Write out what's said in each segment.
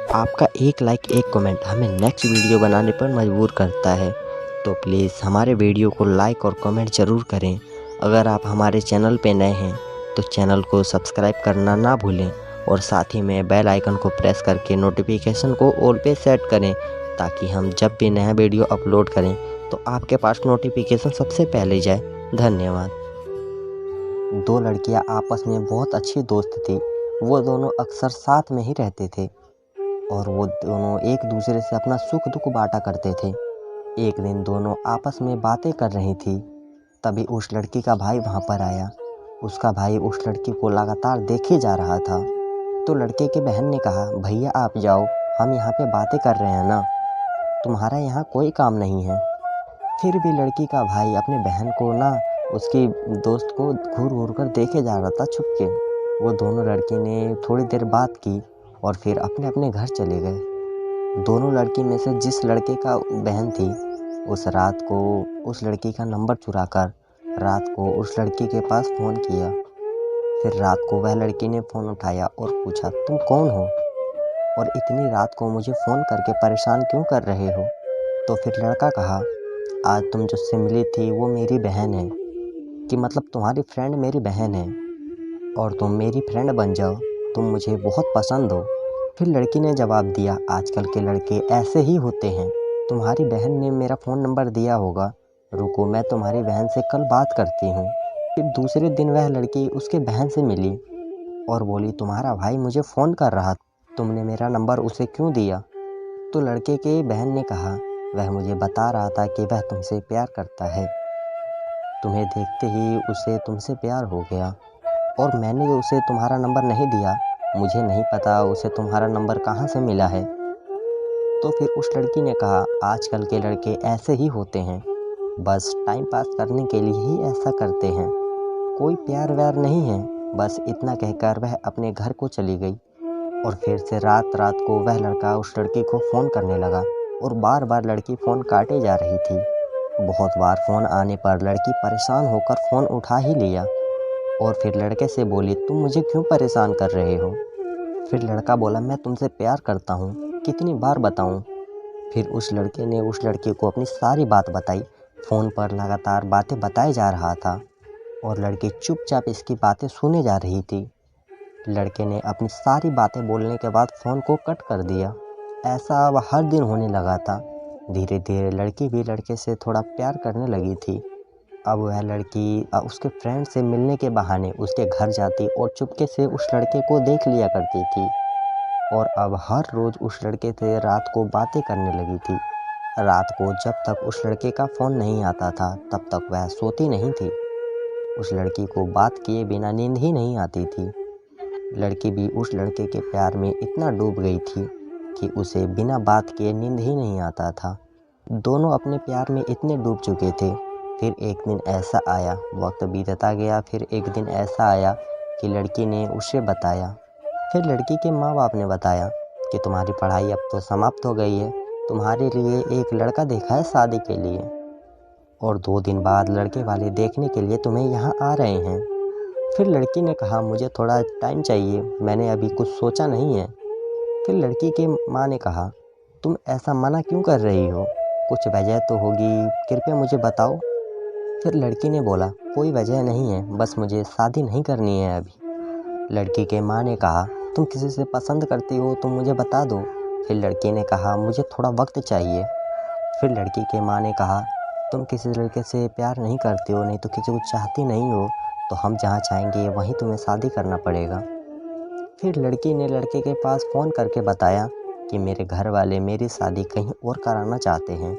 आपका एक लाइक एक कमेंट हमें नेक्स्ट वीडियो बनाने पर मजबूर करता है, तो प्लीज़ हमारे वीडियो को लाइक और कमेंट ज़रूर करें। अगर आप हमारे चैनल पे नए हैं तो चैनल को सब्सक्राइब करना ना भूलें और साथ ही में बेल आइकन को प्रेस करके नोटिफिकेशन को ऑल पे सेट करें, ताकि हम जब भी नया वीडियो अपलोड करें तो आपके पास नोटिफिकेशन सबसे पहले जाए। धन्यवाद। दो लड़कियां आपस में बहुत अच्छी दोस्त थी। वो दोनों अक्सर साथ में ही रहते थे और वो दोनों एक दूसरे से अपना सुख दुख बांटा करते थे। एक दिन दोनों आपस में बातें कर रही थी, तभी उस लड़की का भाई वहाँ पर आया। उसका भाई उस लड़की को लगातार देखे जा रहा था। तो लड़के की बहन ने कहा, भैया आप जाओ, हम यहाँ पे बातें कर रहे हैं ना, तुम्हारा यहाँ कोई काम नहीं है। फिर भी लड़की का भाई अपनी बहन को ना उसकी दोस्त को घूर घूर कर देखे जा रहा था छुप के। वो दोनों लड़की ने थोड़ी देर बात की और फिर अपने अपने घर चले गए। दोनों लड़की में से जिस लड़के का बहन थी, उस रात को उस लड़की का नंबर चुराकर रात को उस लड़की के पास फ़ोन किया। फिर रात को वह लड़की ने फ़ोन उठाया और पूछा, तुम कौन हो और इतनी रात को मुझे फ़ोन करके परेशान क्यों कर रहे हो? तो फिर लड़का कहा, आज तुम जिससे मिली थी वो मेरी बहन है, कि मतलब तुम्हारी फ्रेंड मेरी बहन है और तुम मेरी फ्रेंड बन जाओ, तुम मुझे बहुत पसंद हो। फिर लड़की ने जवाब दिया, आजकल के लड़के ऐसे ही होते हैं, तुम्हारी बहन ने मेरा फ़ोन नंबर दिया होगा, रुको मैं तुम्हारी बहन से कल बात करती हूँ। फिर दूसरे दिन वह लड़की उसके बहन से मिली और बोली, तुम्हारा भाई मुझे फ़ोन कर रहा, तुमने मेरा नंबर उसे क्यों दिया? तो लड़के के बहन ने कहा, वह मुझे बता रहा था कि वह तुमसे प्यार करता है, तुम्हें देखते ही उसे तुमसे प्यार हो गया और मैंने उसे तुम्हारा नंबर नहीं दिया, मुझे नहीं पता उसे तुम्हारा नंबर कहाँ से मिला है। तो फिर उस लड़की ने कहा, आजकल के लड़के ऐसे ही होते हैं, बस टाइम पास करने के लिए ही ऐसा करते हैं, कोई प्यार व्यार नहीं है। बस इतना कहकर वह अपने घर को चली गई और फिर से रात रात को वह लड़का उस लड़की को फ़ोन करने लगा और बार बार लड़की फ़ोन काटे जा रही थी। बहुत बार फ़ोन आने पर लड़की परेशान होकर फ़ोन उठा ही लिया और फिर लड़के से बोली, तुम मुझे क्यों परेशान कर रहे हो? फिर लड़का बोला, मैं तुमसे प्यार करता हूँ, कितनी बार बताऊँ? फिर उस लड़के ने उस लड़की को अपनी सारी बात बताई। फ़ोन पर लगातार बातें बताए जा रहा था और लड़की चुपचाप इसकी बातें सुने जा रही थी। लड़के ने अपनी सारी बातें बोलने के बाद फ़ोन को कट कर दिया। ऐसा अब हर दिन होने लगा था। धीरे धीरे लड़की भी लड़के से थोड़ा प्यार करने लगी थी। अब वह लड़की उसके फ्रेंड से मिलने के बहाने उसके घर जाती और चुपके से उस लड़के को देख लिया करती थी और अब हर रोज़ उस लड़के से रात को बातें करने लगी थी। रात को जब तक उस लड़के का फ़ोन नहीं आता था तब तक वह सोती नहीं थी। उस लड़की को बात किए बिना नींद ही नहीं आती थी। लड़की भी उस लड़के के प्यार में इतना डूब गई थी कि उसे बिना बात किए नींद ही नहीं आता था। दोनों अपने प्यार में इतने डूब चुके थे। फिर एक दिन ऐसा आया, वक्त बीतता गया, फिर एक दिन ऐसा आया कि लड़की ने उसे बताया। फिर लड़की के माँ बाप ने बताया कि तुम्हारी पढ़ाई अब तो समाप्त हो गई है, तुम्हारे लिए एक लड़का देखा है शादी के लिए और 2 दिन बाद लड़के वाले देखने के लिए तुम्हें यहाँ आ रहे हैं। फिर लड़की ने कहा, मुझे थोड़ा टाइम चाहिए, मैंने अभी कुछ सोचा नहीं है। फिर लड़की के माँ ने कहा, तुम ऐसा मना क्यों कर रही हो? कुछ वजह तो होगी, कृपया मुझे बताओ। फिर लड़की ने बोला, कोई वजह नहीं है, बस मुझे शादी नहीं करनी है अभी। लड़की के माँ ने कहा, तुम किसी से पसंद करती हो तो मुझे बता दो। फिर लड़की ने कहा, मुझे थोड़ा वक्त चाहिए। फिर लड़की के माँ ने कहा, तुम किसी लड़के से प्यार नहीं करती हो, नहीं तो किसी को चाहती नहीं हो, तो हम जहाँ चाहेंगे वहीं तुम्हें शादी करना पड़ेगा। फिर लड़की ने लड़के के पास फ़ोन करके बताया कि मेरे घर वाले मेरी शादी कहीं और कराना चाहते हैं,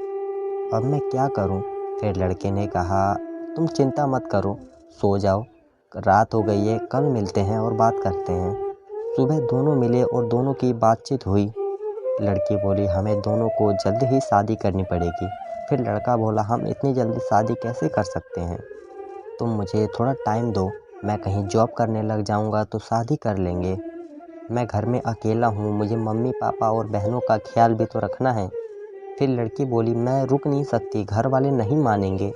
अब मैं क्या करूं? फिर लड़के ने कहा, तुम चिंता मत करो, सो जाओ, रात हो गई है, कल मिलते हैं और बात करते हैं। सुबह दोनों मिले और दोनों की बातचीत हुई। लड़की बोली, हमें दोनों को जल्द ही शादी करनी पड़ेगी। फिर लड़का बोला, हम इतनी जल्दी शादी कैसे कर सकते हैं, तुम मुझे थोड़ा टाइम दो, मैं कहीं जॉब करने लग जाऊंगा तो शादी कर लेंगे। मैं घर में अकेला हूँ, मुझे मम्मी पापा और बहनों का ख्याल भी तो रखना है। फिर लड़की बोली, मैं रुक नहीं सकती, घर वाले नहीं मानेंगे।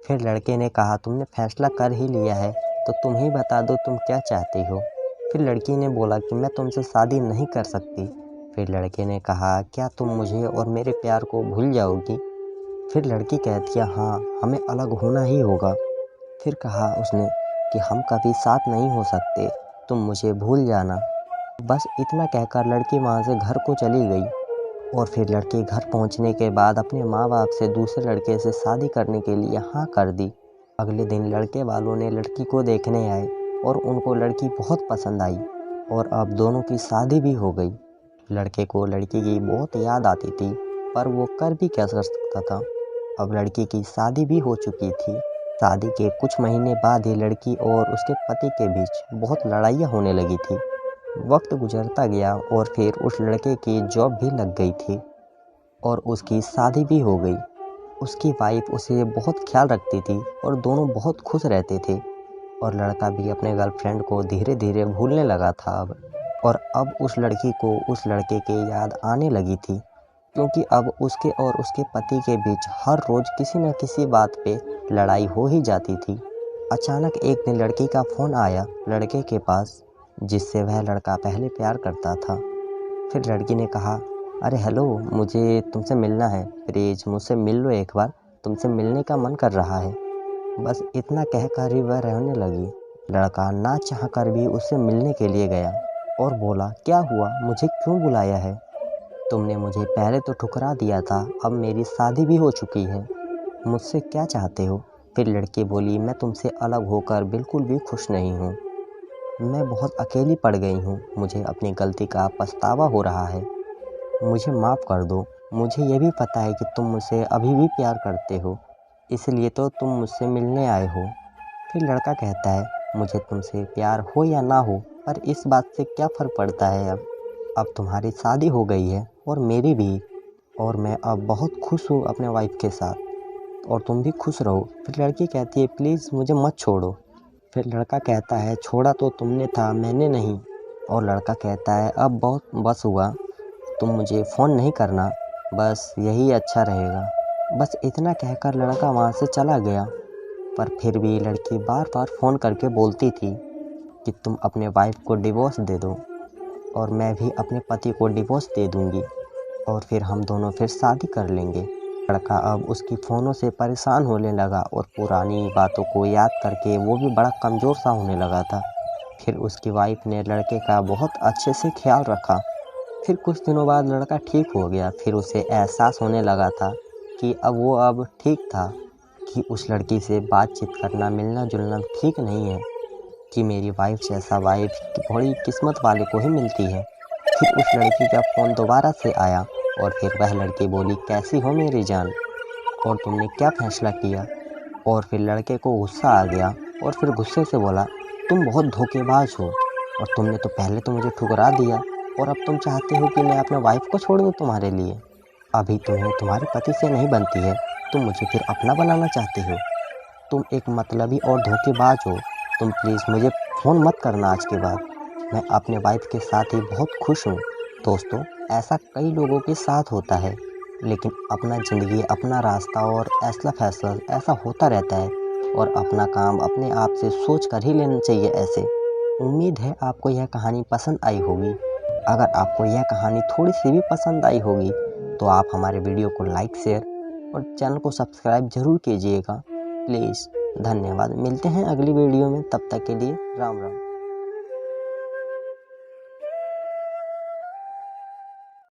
फिर लड़के ने कहा, तुमने फैसला कर ही लिया है तो तुम ही बता दो तुम क्या चाहती हो। फिर लड़की ने बोला कि मैं तुमसे शादी नहीं कर सकती, फिर लड़के ने कहा, क्या तुम मुझे और मेरे प्यार को भूल जाओगी? फिर लड़की कहती है, हाँ, हमें अलग होना ही होगा। फिर कहा उसने कि हम कभी साथ नहीं हो सकते, तुम मुझे भूल जाना। बस इतना कहकर लड़की वहाँ से घर को चली गई। और फिर लड़के घर पहुँचने के बाद अपने माँ बाप से दूसरे लड़के से शादी करने के लिए हाँ कर दी। अगले दिन लड़के वालों ने लड़की को देखने आए और उनको लड़की बहुत पसंद आई और अब दोनों की शादी भी हो गई। लड़के को लड़की की बहुत याद आती थी, पर वो कर भी क्या कर सकता था। अब लड़की की शादी भी हो चुकी थी। शादी के कुछ महीने बाद ही लड़की और उसके पति के बीच बहुत लड़ाइयाँ होने लगी थी। वक्त गुजरता गया और फिर उस लड़के की जॉब भी लग गई थी और उसकी शादी भी हो गई। उसकी वाइफ उसे बहुत ख्याल रखती थी और दोनों बहुत खुश रहते थे। और लड़का भी अपने गर्लफ्रेंड को धीरे धीरे भूलने लगा था अब। और अब उस लड़की को उस लड़के की याद आने लगी थी, क्योंकि अब उसके और उसके पति के बीच हर रोज़ किसी न किसी बात पे लड़ाई हो ही जाती थी। अचानक एक दिन लड़की का फ़ोन आया लड़के के पास, जिससे वह लड़का पहले प्यार करता था। फिर लड़की ने कहा, अरे हेलो, मुझे तुमसे मिलना है, प्लीज़ मुझसे मिल लो एक बार, तुमसे मिलने का मन कर रहा है। बस इतना कहकर ही वह रहने लगी। लड़का ना चाहकर भी उससे मिलने के लिए गया और बोला, क्या हुआ, मुझे क्यों बुलाया है? तुमने मुझे पहले तो ठुकरा दिया था, अब मेरी शादी भी हो चुकी है, मुझसे क्या चाहते हो? फिर लड़की बोली, मैं तुमसे अलग होकर बिल्कुल भी खुश नहीं हूँ। मैं बहुत अकेली पड़ गई हूँ, मुझे अपनी गलती का पछतावा हो रहा है, मुझे माफ़ कर दो। मुझे ये भी पता है कि तुम मुझसे अभी भी प्यार करते हो, इसलिए तो तुम मुझसे मिलने आए हो। फिर लड़का कहता है, मुझे तुमसे प्यार हो या ना हो, पर इस बात से क्या फ़र्क पड़ता है अब तुम्हारी शादी हो गई है और मेरी भी, और मैं अब बहुत खुश हूँ अपने वाइफ के साथ, और तुम भी खुश रहो। फिर लड़की कहती है, प्लीज़ मुझे मत छोड़ो। फिर लड़का कहता है, छोड़ा तो तुमने था, मैंने नहीं। और लड़का कहता है, अब बहुत बस हुआ, तुम मुझे फ़ोन नहीं करना, बस यही अच्छा रहेगा। बस इतना कहकर लड़का वहाँ से चला गया। पर फिर भी लड़की बार बार फ़ोन करके बोलती थी कि तुम अपने वाइफ को डिवोर्स दे दो और मैं भी अपने पति को डिवोर्स दे दूँगी और फिर हम दोनों फिर शादी कर लेंगे। लड़का अब उसकी फ़ोनों से परेशान होने लगा और पुरानी बातों को याद करके वो भी बड़ा कमज़ोर सा होने लगा था। फिर उसकी वाइफ ने लड़के का बहुत अच्छे से ख्याल रखा। फिर कुछ दिनों बाद लड़का ठीक हो गया। फिर उसे एहसास होने लगा था कि अब ठीक था कि उस लड़की से बातचीत करना, मिलना जुलना ठीक नहीं है, कि मेरी वाइफ जैसा वाइफ बड़ी किस्मत वाले को ही मिलती है। फिर उस लड़की का फ़ोन दोबारा से आया और फिर वह लड़की बोली, कैसी हो मेरी जान, और तुमने क्या फ़ैसला किया? और फिर लड़के को गुस्सा आ गया और फिर गुस्से से बोला, तुम बहुत धोखेबाज हो और तुमने तो पहले तो मुझे ठुकरा दिया और अब तुम चाहते हो कि मैं अपने वाइफ को छोड़ दूँ तुम्हारे लिए। अभी तुम्हें तुम्हारे पति से नहीं बनती है, तुम मुझे फिर अपना बनाना चाहते हो। तुम एक मतलबी और धोखेबाज हो। तुम प्लीज़ मुझे फ़ोन मत करना आज के बाद। मैं अपने वाइफ के साथ ही बहुत खुश हूँ। दोस्तों, ऐसा कई लोगों के साथ होता है, लेकिन अपना ज़िंदगी, अपना रास्ता और फैसला ऐसा होता रहता है और अपना काम अपने आप से सोच कर ही लेना चाहिए ऐसे। उम्मीद है आपको यह कहानी पसंद आई होगी। अगर आपको यह कहानी थोड़ी सी भी पसंद आई होगी तो आप हमारे वीडियो को लाइक, शेयर और चैनल को सब्सक्राइब ज़रूर कीजिएगा प्लीज़। धन्यवाद। मिलते हैं अगली वीडियो में, तब तक के लिए राम राम।